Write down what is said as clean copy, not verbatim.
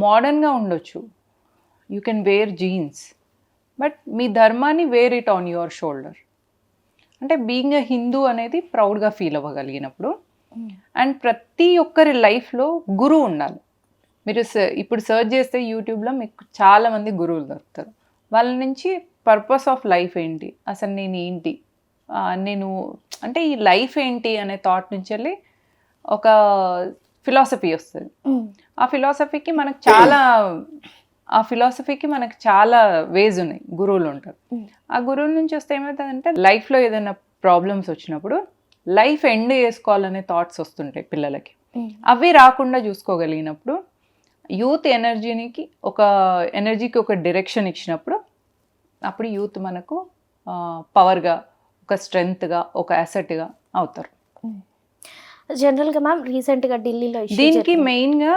మోడర్న్గా ఉండొచ్చు, you can wear jeans, but మీ ధర్మాన్ని wear it on your shoulder. అంటే బీయింగ్ ఎ హిందూ అనేది ప్రౌడ్గా ఫీల్ అవ్వగలిగినప్పుడు. అండ్ ప్రతి ఒక్కరి లైఫ్లో గురువు ఉండాలి. మీరు ఇప్పుడు సర్చ్ చేస్తే యూట్యూబ్లో మీకు చాలామంది గురువులు దొరుకుతారు. వాళ్ళ నుంచి పర్పస్ ఆఫ్ లైఫ్ ఏంటి, అసలు నేను ఏంటి, నేను అంటే ఈ లైఫ్ ఏంటి అనే థాట్ నుంచి వెళ్ళి ఒక ఫిలాసఫీ వస్తుంది. ఆ ఫిలాసఫీకి మనకు చాలా వేస్ ఉన్నాయి, గురువులు ఉంటారు. ఆ గురువుల నుంచి వస్తే ఏమవుతుందంటే లైఫ్లో ఏదైనా ప్రాబ్లమ్స్ వచ్చినప్పుడు లైఫ్ ఎండ్ చేసుకోవాలనే థాట్స్ వస్తుంటాయి పిల్లలకి. అవి రాకుండా చూసుకోగలిగినప్పుడు యూత్ ఎనర్జీకి ఒక డైరెక్షన్ ఇచ్చినప్పుడు అప్పుడు యూత్ మనకు పవర్గా, ఒక స్ట్రెంగ్త్గా, ఒక అసెట్గా అవుతారు. జనరల్గా మ్యామ్ రీసెంట్గా ఢిల్లీలో దీనికి మెయిన్గా